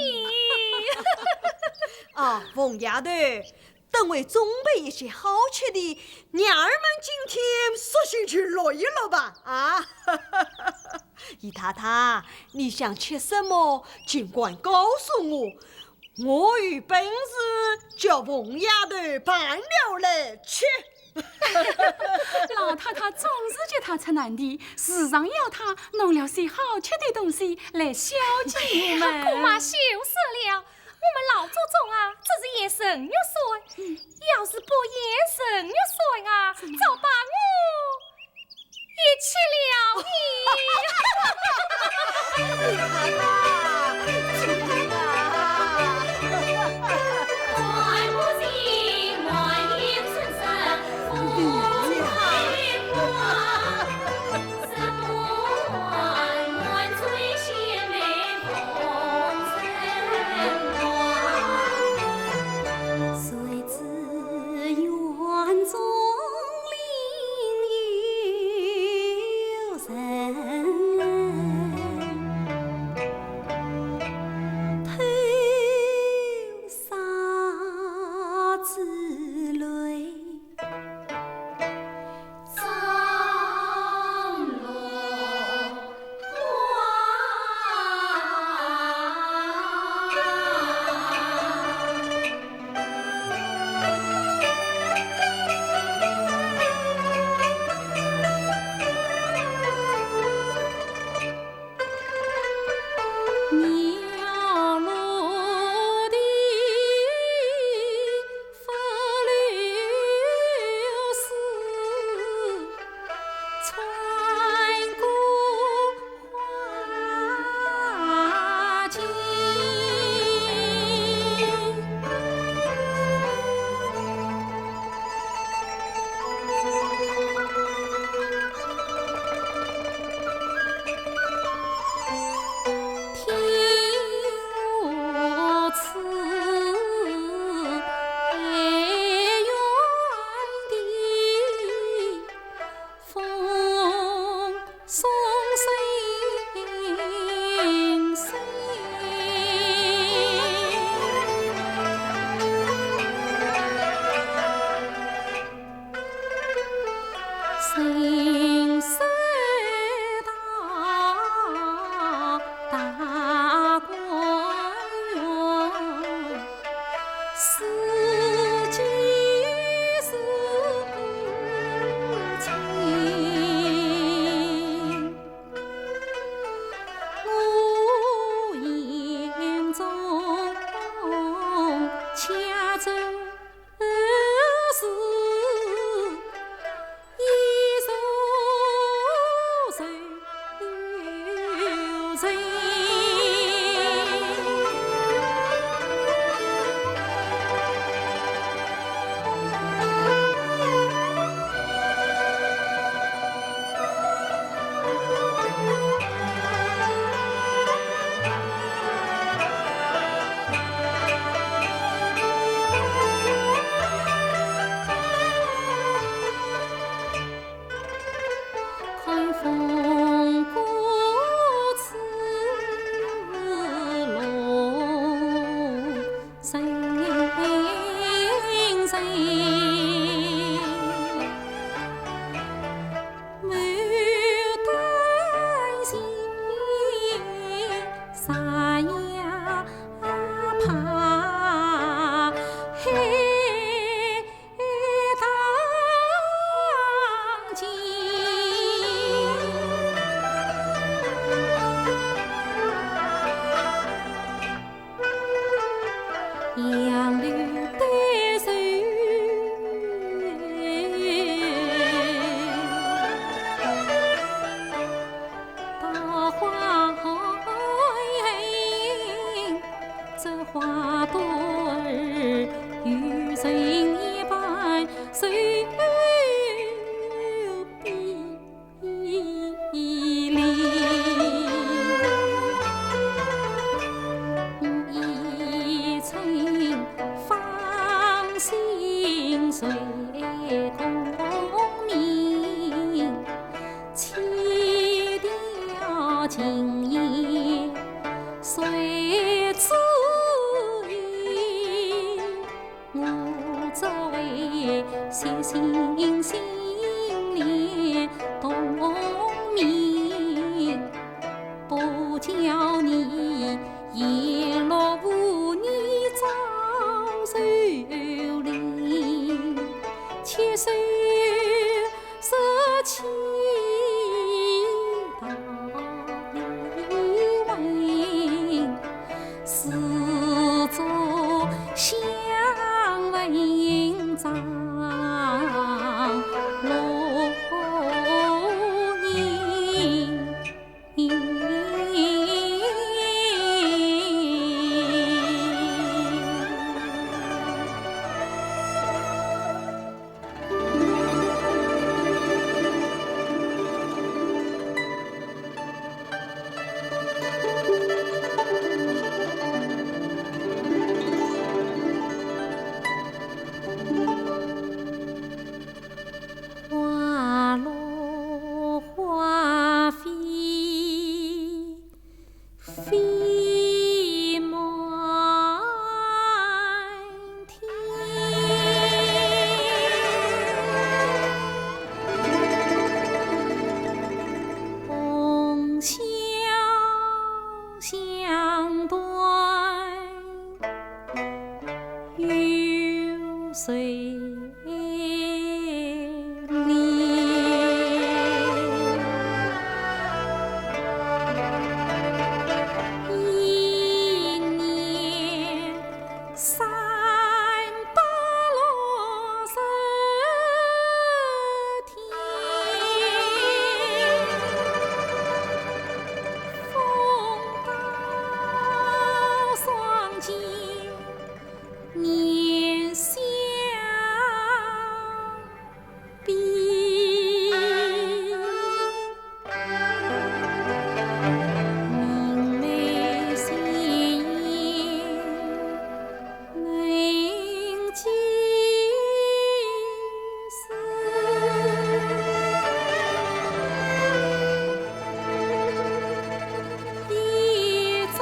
啊，凤丫头，等会准备一些好吃的，娘儿们今天索性去累了吧？啊，姨太太，你想吃什么，尽管告诉我，我有本事叫凤丫头办了来吃。老太太总是叫她出难题，时常要她弄了些好吃的东西来孝敬我们。姑妈羞死了！我们老祖宗啊，这是验生月岁，要是不验生月岁啊，早把我一起了你。姨太太，亲啊！万不行，万应存身，福海花，三万万岁贤美风尘华，谁知园中另有人。头纱之泪，张罗鸟落地，风流丝，穿过花径。听我此哀怨的风送声声。声声到大观园，四季是情。我眼中恰走是一首柔情。人一般手臂里，一寸芳心随功名，弃掉今夜随自意，我作为写信心连同名，不叫你沿路无你遭受凌，且受失去道理问，始作相闻长路人。花落花飞，飞满天。红消相断，有谁年相比，明媚鲜艳能几时？一朝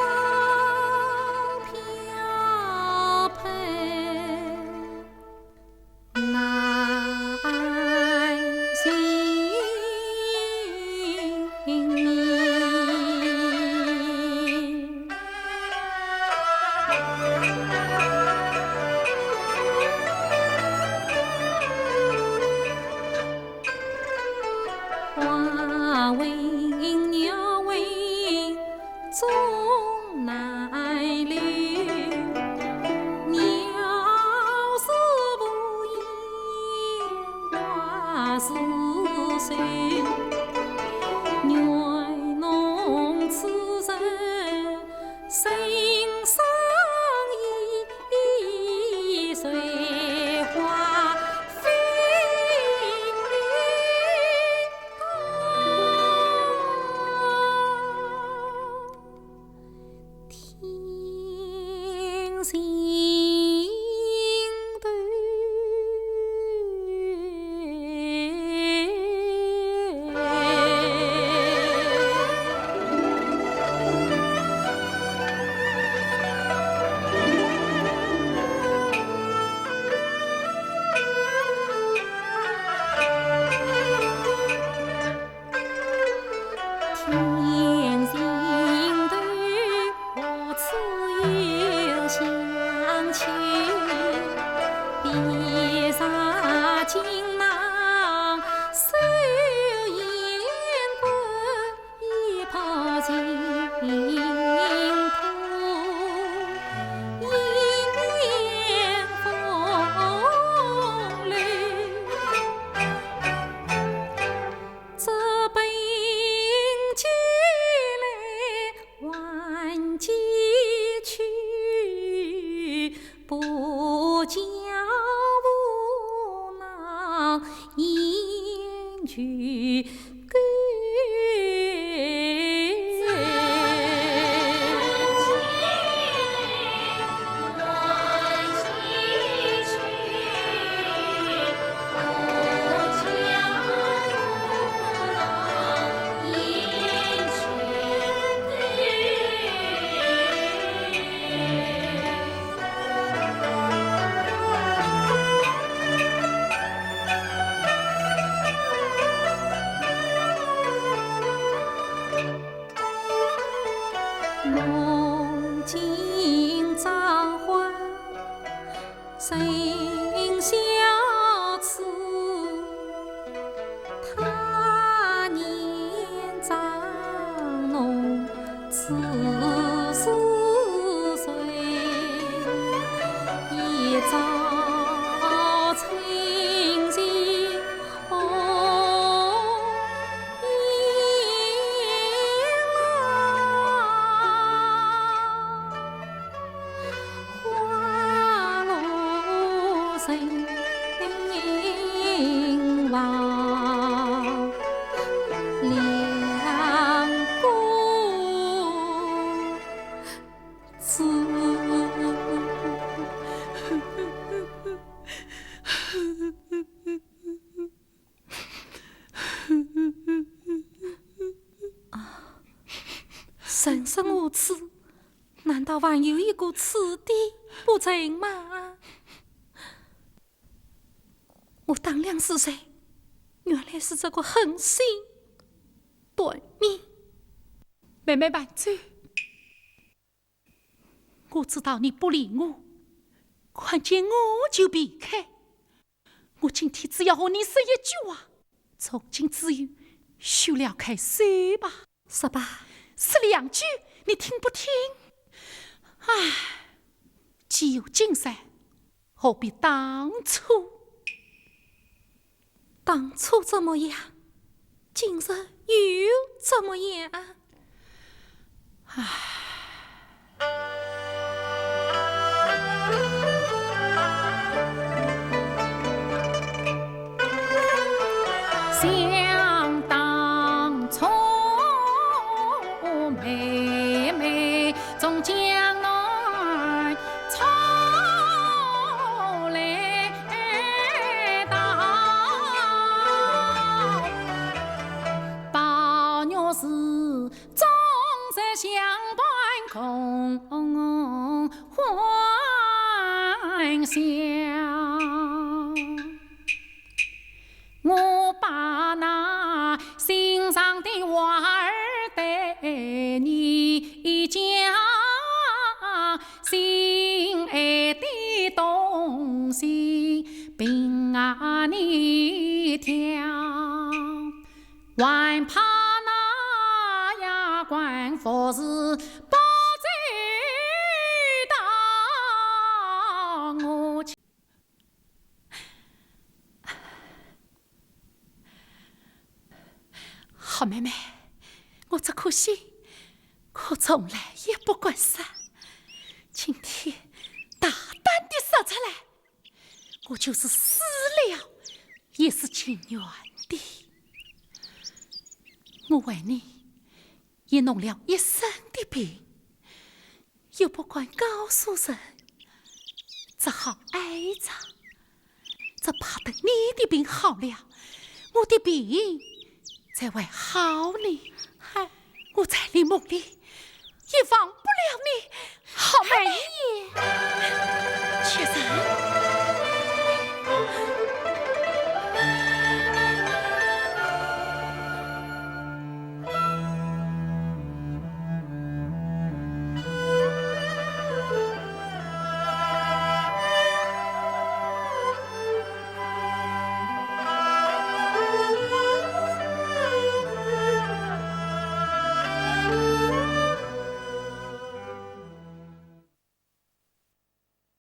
飘蓬难寻觅。花问鸟问终难留，鸟是无言，花是愁。愿侬此人心上意，随花飞天心头。天心头何处有相求？别上锦囊收烟棍，一泡尽土，一年风流。这本寄来还寄去，不叫去赶。梦境召唤心相处，他年长侬14岁，一朝亲近人生无此，难道还有一个此地不成吗？我当良是谁？原来是这个狠心短命。妹妹慢走，我知道你不理我，看见我就避开。我今天只要和你说一句话，从今之后休了开说吧，说吧。是2句，你听不听？唉，既有今生，何必当初？当初怎么样，今日又怎么样？唉。想当初，妹妹从江南抄来到，报鸟是终日相伴共欢笑。我把那心上的话儿对你讲，心爱的东西并啊你挑，还怕那牙关佛是包在当我。好妹妹，我这颗心可从来也不管啥，今天大胆地说出来，我就是死了也是情愿的。我为你也弄了一身的病，又不管告诉人，只好挨着，只怕等你的病好了，我的病才会好呢。我在你梦里也忘不了你，好妹。确实